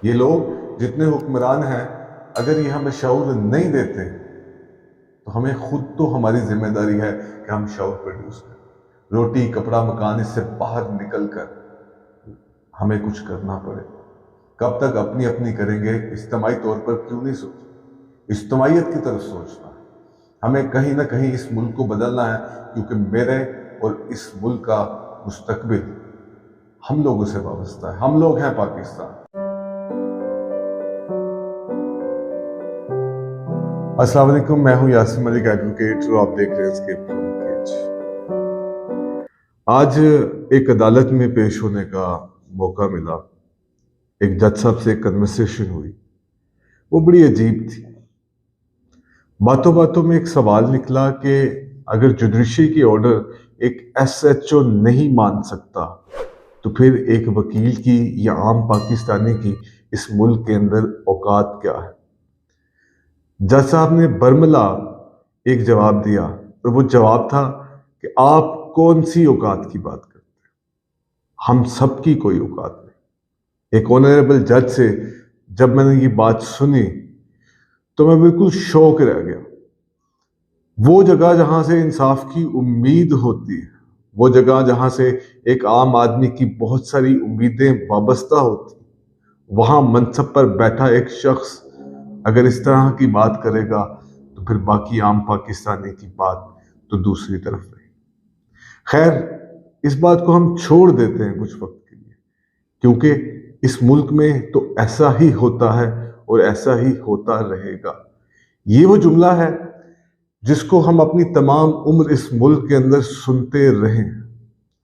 ये लोग जितने हुक्मरान हैं, अगर ये हमें शऊर नहीं देते तो हमें खुद तो हमारी जिम्मेदारी है कि हम शऊर प्रोड्यूस करें। रोटी कपड़ा मकान इससे बाहर निकल कर हमें कुछ करना पड़े। कब तक अपनी अपनी करेंगे? इज्तिमाई तौर पर क्यों नहीं सोच, इज्तिमाइयत की तरफ सोचना है। हमें कहीं ना कहीं इस मुल्क को बदलना है, क्योंकि मेरे और इस मुल्क का मुस्तकबिल हम लोगों से वाबस्ता है। हम लोग हैं पाकिस्तान। अस्सलाम वालेकुम, मैं हूं यासिन मलिक एडवोकेट और आप देख रहे हैं एस्केप फ्रॉम केज। आज एक अदालत में पेश होने का मौका मिला। एक जज साहब से एक कन्वर्सेशन हुई, वो बड़ी अजीब थी। बातों बातों में एक सवाल निकला कि अगर जुडिशरी की ऑर्डर एक एसएचओ नहीं मान सकता तो फिर एक वकील की या आम पाकिस्तानी की इस मुल्क के अंदर औकात क्या है। जज साहब ने बर्मला एक जवाब दिया और वो जवाब था कि आप कौन सी औकात की बात करते हैं, हम सब की कोई औकात नहीं। एक ऑनरेबल जज से जब मैंने ये बात सुनी तो मैं बिल्कुल शौक रह गया। वो जगह जहां से इंसाफ की उम्मीद होती है, वो जगह जहां से एक आम आदमी की बहुत सारी उम्मीदें वाबस्ता होती, वहां मनसब पर बैठा एक शख्स अगर इस तरह की बात करेगा तो फिर बाकी आम पाकिस्तानी की बात तो दूसरी तरफ रही। खैर, इस बात को हम छोड़ देते हैं कुछ वक्त के लिए, क्योंकि इस मुल्क में तो ऐसा ही होता है और ऐसा ही होता रहेगा। ये वो जुमला है जिसको हम अपनी तमाम उम्र इस मुल्क के अंदर सुनते रहे,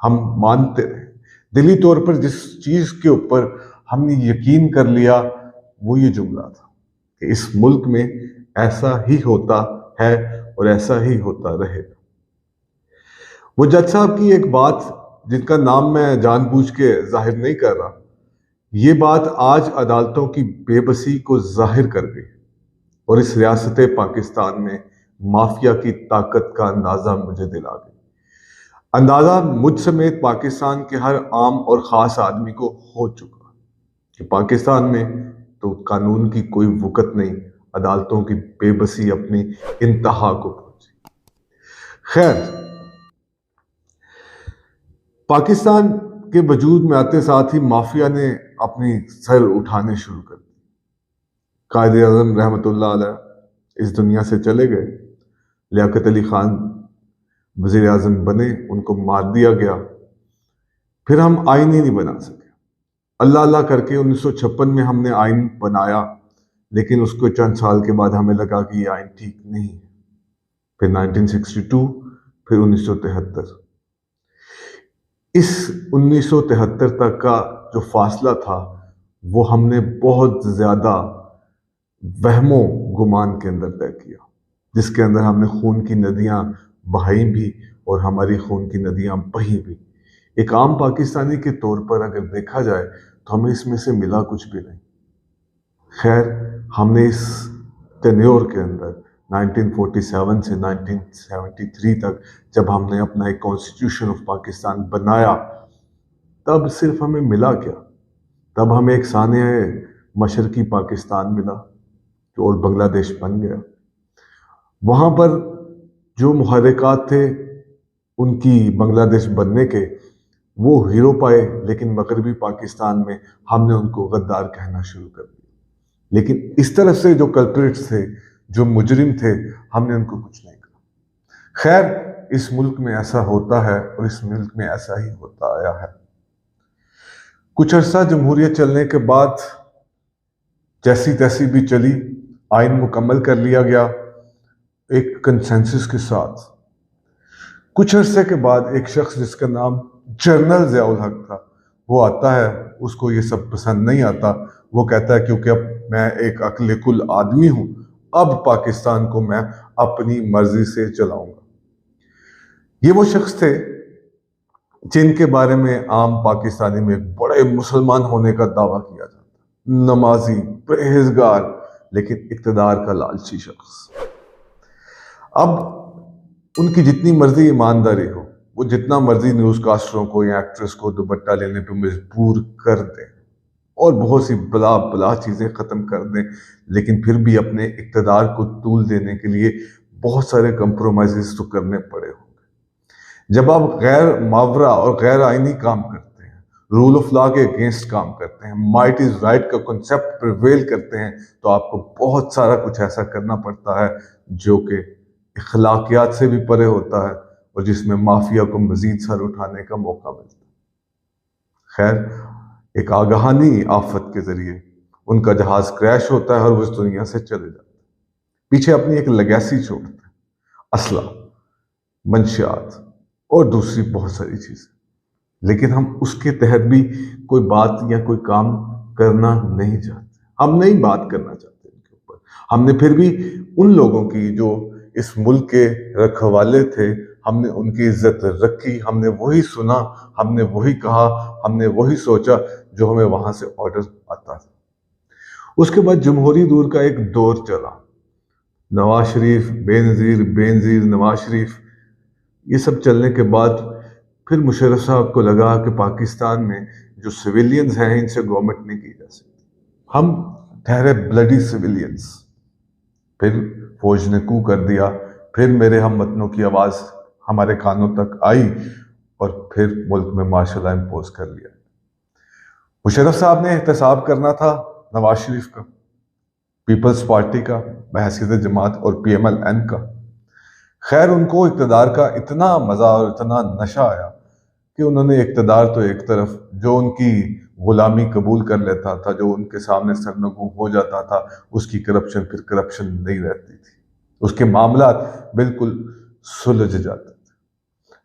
हम मानते रहे। दिली तौर पर जिस चीज के ऊपर हमने यकीन कर लिया वो ये जुमला था कि इस मुल्क में ऐसा ही होता है और ऐसा ही होता रहेगा। वो जज साहब की एक बात, जिनका नाम मैं जानबूझ के जाहिर नहीं कर रहा, ये बात आज अदालतों की बेबसी को जाहिर कर गई और इस रियासत पाकिस्तान में माफिया की ताकत का अंदाजा मुझे दिला गई। अंदाजा मुझ समेत पाकिस्तान के हर आम और खास आदमी को हो चुका कि पाकिस्तान में तो कानून की कोई वक़्त नहीं, अदालतों की बेबसी अपनी इंतहा को पहुंची। खैर, पाकिस्तान के वजूद में आते साथ ही माफिया ने अपनी सर उठाने शुरू कर दी। कायदे आज़म रहमतुल्लाह अलैह इस दुनिया से चले गए, लियाकत अली खान वज़ीर आज़म बने, उनको मार दिया गया। फिर हम आईन ही नहीं बना सके। अल्लाह अल्लाह करके 1956 में हमने आइन बनाया, लेकिन उसको चंद साल के बाद हमें लगा कि ये आइन ठीक नहीं है। फिर 1962, फिर 1973। इस 1973 तक का जो फासला था वो हमने बहुत ज्यादा वहमो गुमान के अंदर तय किया, जिसके अंदर हमने खून की नदियां बहाई भी और हमारी खून की नदियां बही भी। एक आम पाकिस्तानी के तौर पर अगर देखा जाए तो हमें इसमें से मिला कुछ भी नहीं। खैर, हमने इस टेन्योर के अंदर 1947 से 1973 तक जब हमने अपना एक कॉन्स्टिट्यूशन ऑफ पाकिस्तान बनाया, तब सिर्फ हमें मिला क्या? तब हमें एक साने मशरकी पाकिस्तान मिला और बांग्लादेश बन गया। वहां पर जो मुहर्रिकात थे उनकी बांग्लादेश बनने के, वो हीरो पाए, लेकिन मगरबी पाकिस्तान में हमने उनको गद्दार कहना शुरू कर दिया। लेकिन इस तरफ से जो कल्प्रिट्स थे, जो मुजरिम थे, हमने उनको कुछ नहीं कहा। खैर, इस मुल्क में ऐसा होता है और इस मुल्क में ऐसा ही होता आया है। कुछ अरसा जमहूरियत चलने के बाद जैसी तैसी भी चली, आइन मुकम्मल कर लिया गया एक कंसेंसस के साथ। कुछ अरसे के बाद एक शख्स जिसका नाम जनरल ज़ियाउल हक था, वो आता है। उसको ये सब पसंद नहीं आता। वो कहता है क्योंकि अब मैं एक अक्ल कुल आदमी हूं, अब पाकिस्तान को मैं अपनी मर्जी से चलाऊंगा। ये वो शख्स थे जिनके बारे में आम पाकिस्तानी में बड़े मुसलमान होने का दावा किया जाता, नमाजी, परहेजगार, लेकिन इक्तदार का लालची शख्स। अब उनकी जितनी मर्जी ईमानदारी हो, वो जितना मर्जी न्यूज कास्टरों को या एक्ट्रेस को दुपट्टा लेने पे मजबूर कर दे, और बहुत सी बला बला चीज़ें ख़त्म कर दें, लेकिन फिर भी अपने इक़्तिदार को तूल देने के लिए बहुत सारे कंप्रोमाइज़ तो करने पड़े होंगे। जब आप गैर मावरा और गैर आइनी काम करते हैं, रूल ऑफ लॉ के अगेंस्ट काम करते हैं, माइट इज़ राइट का कॉन्सेप्ट प्रिवेल करते हैं, तो आपको बहुत सारा कुछ ऐसा करना पड़ता है जो कि अखलाकियात से भी परे होता है और जिसमें माफिया को मजीद सर उठाने का मौका मिलता है। खैर, एक आगाहानी आफत के जरिए उनका जहाज क्रैश होता है और वो इस दुनिया से चले जाते हैं। पीछे अपनी एक लेगेसी छोड़ते हैं, असला, मंशियात और दूसरी बहुत सारी चीजें, लेकिन हम उसके तहत भी कोई बात या कोई काम करना नहीं चाहते। हम नहीं बात करना चाहते इनके ऊपर। हमने फिर भी उन लोगों की जो इस मुल्क के रखवाले थे, हमने उनकी इज्जत रखी, हमने वही सुना, हमने वही कहा, हमने वही सोचा जो हमें वहां से ऑर्डर आता था। उसके बाद जमहूरी दौर का एक दौर चला, नवाज शरीफ, बेनजीर, बेनजीर, नवाज शरीफ, ये सब चलने के बाद फिर मुशर्रफ साहब को लगा कि पाकिस्तान में जो सिविलियंस हैं इनसे गवर्नमेंट नहीं की जा सकती। हम ठहरे ब्लडी सिविलियंस। फिर फौज ने कू कर दिया, फिर मेरे हम वतनों की आवाज़ हमारे कानों तक आई और फिर मुल्क में मार्शल लॉ इम्पोज कर लिया। मुशर्रफ साहब ने एहतसाब करना था नवाज शरीफ का, पीपल्स पार्टी का, बहसीत जमात और PMLN का। खैर, उनको इक़्तिदार का इतना मज़ा और इतना नशा आया कि उन्होंने इक़्तिदार तो एक तरफ, जो उनकी गुलामी कबूल कर लेता था, जो उनके सामने सरनगू हो जाता था, उसकी करप्शन फिर करप्शन नहीं रहती थी, उसके मामला बिल्कुल सुलझ जाते थे।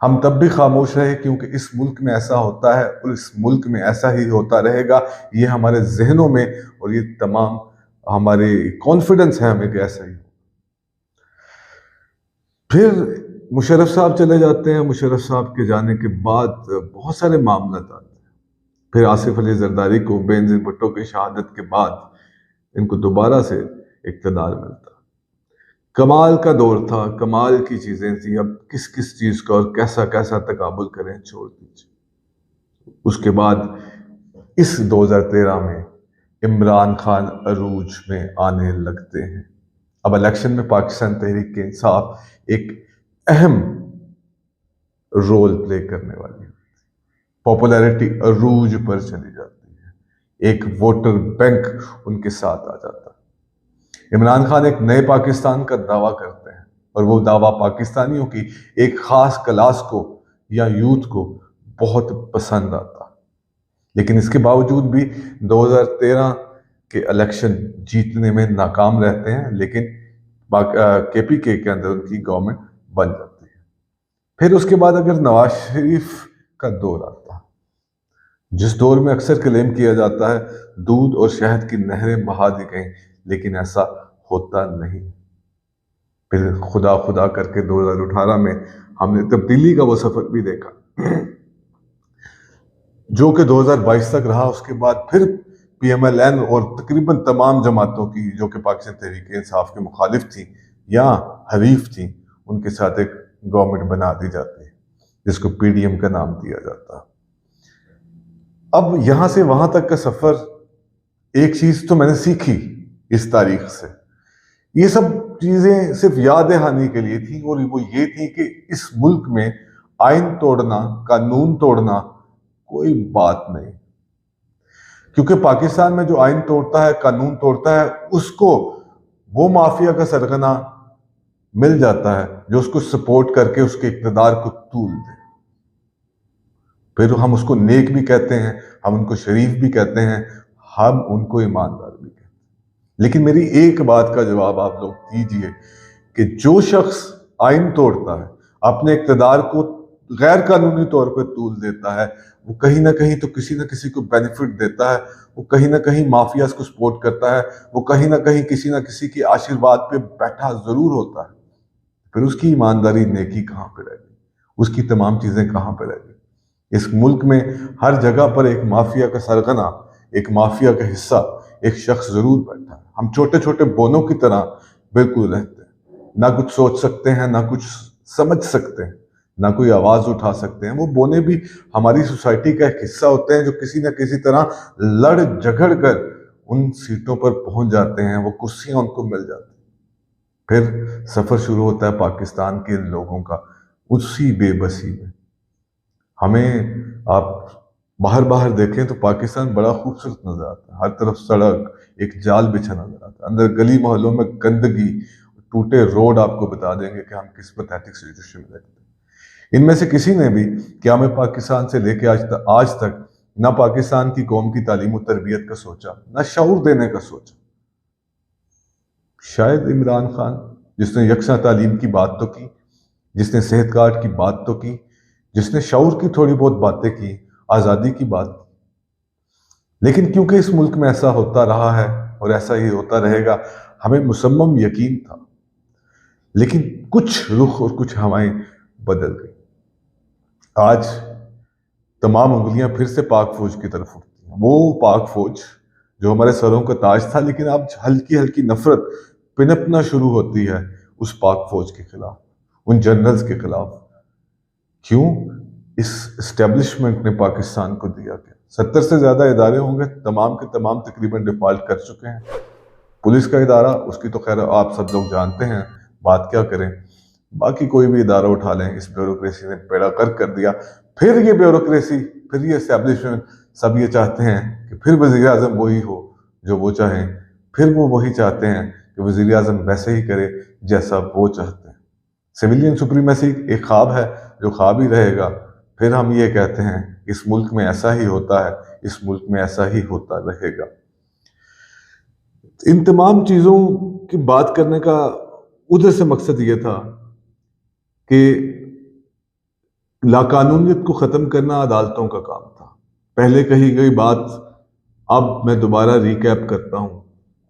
हम तब भी खामोश रहे क्योंकि इस मुल्क में ऐसा होता है और इस मुल्क में ऐसा ही होता रहेगा। ये हमारे जहनों में और ये तमाम हमारे कॉन्फिडेंस है हमें कि ऐसा ही। फिर मुशर्रफ साहब चले जाते हैं। मुशर्रफ साहब के जाने के बाद बहुत सारे मामला आते हैं। फिर आसिफ अली जरदारी को बेनजीर भुट्टो की शहादत के बाद इनको दोबारा से इक़्तिदार मिलता। कमाल का दौर था, कमाल की चीजें थी। अब किस किस चीज का और कैसा कैसा तकाबुल करें छोड़ दीजिए। उसके बाद इस 2013 में इमरान खान अरूज में आने लगते हैं। अब इलेक्शन में पाकिस्तान तहरीक इंसाफ एक अहम रोल प्ले करने वाली है। पॉपुलैरिटी अरूज पर चली जाती है, एक वोटर बैंक उनके साथ आ जाता है। इमरान खान एक नए पाकिस्तान का दावा करते हैं और वो दावा पाकिस्तानियों की एक खास क्लास को या यूथ को बहुत पसंद आता। लेकिन इसके बावजूद भी 2013 के इलेक्शन जीतने में नाकाम रहते हैं, लेकिन KPK के अंदर उनकी गवर्नमेंट बन जाती है। फिर उसके बाद अगर नवाज शरीफ का दौर आता है, जिस दौर में अक्सर क्लेम किया जाता है दूध और शहद की नहरें बहा दी गई, लेकिन ऐसा होता नहीं। फिर खुदा खुदा करके 2018 में हमने तब्दीली का वो सफर भी देखा जो कि 2022 तक रहा। उसके बाद फिर PMLN और तकरीबन तमाम जमातों की जो कि पाकिस्तान तहरीक इंसाफ के मुखालिफ थी या हरीफ थी, उनके साथ एक गवर्नमेंट बना दी जाती है जिसको PDM का नाम दिया जाता है। अब यहां से वहां तक का सफर, एक चीज तो मैंने सीखी इस तारीख से, ये सब चीजें सिर्फ याद दहानी के लिए थी, और वो ये थी कि इस मुल्क में आइन तोड़ना, कानून तोड़ना कोई बात नहीं, क्योंकि पाकिस्तान में जो आइन तोड़ता है, कानून तोड़ता है, उसको वो माफिया का सरगना मिल जाता है जो उसको सपोर्ट करके उसके इक़्तिदार को तूल दे। फिर हम उसको नेक भी कहते हैं, हम उनको शरीफ भी कहते हैं, हम उनको ईमानदार भी कहते हैं। लेकिन मेरी एक बात का जवाब आप लोग दीजिए कि जो शख्स आइन तोड़ता है, अपने इक़्तिदार को गैर कानूनी तौर पर तूल देता है, वो कहीं ना कहीं तो किसी ना किसी को बेनिफिट देता है, वो कहीं ना कहीं माफियाज को सपोर्ट करता है, वो कहीं ना कहीं किसी ना किसी के आशीर्वाद पे बैठा जरूर होता है। फिर उसकी ईमानदारी, नेकी कहाँ पे रहेगी? उसकी तमाम चीजें कहाँ पे रहेगी? इस मुल्क में हर जगह पर एक माफिया का सरगना, एक माफिया का हिस्सा, एक शख्स जरूर बैठा है। हम छोटे छोटे बोनों की तरह बिल्कुल रहते हैं, ना कुछ सोच सकते हैं, ना कुछ समझ सकते हैं, ना कोई आवाज उठा सकते हैं। वो बोने भी हमारी सोसाइटी का एक हिस्सा होते हैं जो किसी न किसी तरह लड़ झगड़ कर उन सीटों पर पहुंच जाते हैं, वो कुर्सियां उनको मिल जाती हैं। फिर सफर शुरू होता है पाकिस्तान के लोगों का उसी बेबसी में। हमें आप बाहर बाहर देखें तो पाकिस्तान बड़ा खूबसूरत नजर आता है। हर तरफ सड़क, एक जाल बिछा नजर आता है। अंदर गली मोहल्लों में गंदगी, टूटे रोड आपको बता देंगे कि हम किस पैथेटिक सिचुएशन में रहते हैं। इनमें से किसी ने भी क्या मैं पाकिस्तान से लेके आज तक ना पाकिस्तान की कौम की तालीम और तरबियत का सोचा, ना शऊर देने का सोचा। शायद इमरान खान, जिसने यकसा तालीम की बात तो की, जिसने सेहत कार्ड की बात तो की, जिसने शऊर की थोड़ी बहुत बातें की, आज़ादी की बात की, लेकिन क्योंकि इस मुल्क में ऐसा होता रहा है और ऐसा ही होता रहेगा, हमें मुसम्मम यकीन था। लेकिन कुछ रुख और कुछ हवाएं बदल गई। आज तमाम उंगलियां फिर से पाक फौज की तरफ उठती हैं। वो पाक फौज जो हमारे सरों का ताज था, लेकिन अब हल्की हल्की नफरत पिनपना शुरू होती है उस पाक फौज के खिलाफ, उन जनरल्स के खिलाफ। क्यों? इस एस्टेब्लिशमेंट ने पाकिस्तान को दिया क्या? 70 से ज्यादा इदारे होंगे, तमाम के तमाम तकरीबन डिफॉल्ट कर चुके हैं। पुलिस का इदारा, उसकी तो खैर आप सब लोग जानते हैं, बात क्या करें। बाकी कोई भी इदारा उठा लें, इस ब्यूरोक्रेसी ने बेड़ा गर्क कर दिया। फिर ये ब्यूरोक्रेसी, फिर ये एस्टेब्लिशमेंट, सब ये चाहते हैं कि फिर वजीर आजम वही हो जो वो चाहें। फिर वो वही चाहते हैं कि वजीर आजम वैसे ही करे जैसा वो चाहते हैं। सिविलियन सुप्रीमेसी एक ख्वाब है जो ख्वाब ही रहेगा। फिर हम ये कहते हैं इस मुल्क में ऐसा ही होता है, इस मुल्क में ऐसा ही होता रहेगा। इन तमाम चीजों की बात करने का उधर से मकसद ये था कि लाकानूनियत को खत्म करना अदालतों का काम था। पहले कही गई बात अब मैं दोबारा रिकैप करता हूं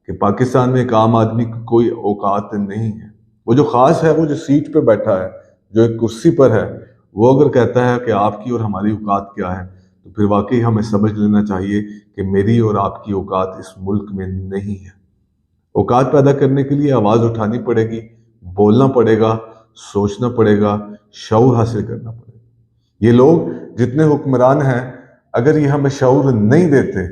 कि पाकिस्तान में एक आम आदमी की कोई औकात नहीं है। वो जो खास है, वो जो सीट पे बैठा है, जो एक कुर्सी पर है, वो अगर कहता है कि आपकी और हमारी औकात क्या है, तो फिर वाकई हमें समझ लेना चाहिए कि मेरी और आपकी औकात इस मुल्क में नहीं है। औकात पैदा करने के लिए आवाज उठानी पड़ेगी, बोलना पड़ेगा, सोचना पड़ेगा, शऊर हासिल करना पड़ेगा। ये लोग जितने हुक्मरान हैं, अगर ये हमें शऊर नहीं देते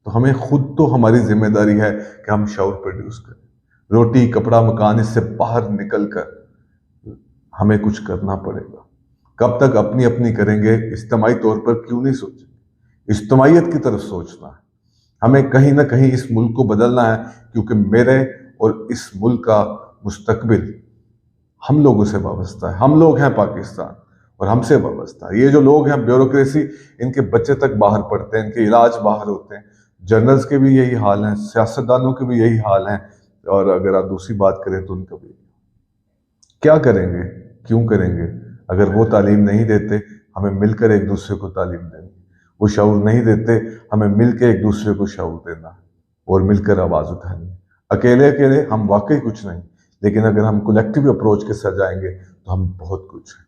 तो हमें खुद तो हमारी जिम्मेदारी है कि हम शऊर प्रोड्यूस करें। रोटी कपड़ा मकान, इससे बाहर निकल कर हमें कुछ करना पड़ेगा। कब तक अपनी अपनी करेंगे? इज्तिमाई तौर पर क्यों नहीं सोचेंगे? इज्तिमाइयत की तरफ सोचना है। हमें कहीं ना कहीं इस मुल्क को बदलना है, क्योंकि मेरे और इस मुल्क का मुस्तकबिल हम लोगों से वाबस्ता है। हम लोग हैं पाकिस्तान और हमसे वाबस्ता है। ये जो लोग हैं ब्यूरोक्रेसी, इनके बच्चे तक बाहर पढ़ते हैं, इनके इलाज बाहर होते हैं। जर्नल्स के भी यही हाल है, सियासतदानों के भी यही हाल है, और अगर आप दूसरी बात करें तो उनका भी। क्या करेंगे? क्यों करेंगे? अगर वो तालीम नहीं देते, हमें मिलकर एक दूसरे को तालीम देनी। वो शऊर नहीं देते, हमें मिलकर एक दूसरे को शऊर देना है और मिलकर आवाज उठानी है। अकेले अकेले हम वाकई कुछ नहीं, लेकिन अगर हम कलेक्टिव अप्रोच के साथ जाएंगे तो हम बहुत कुछ हैं।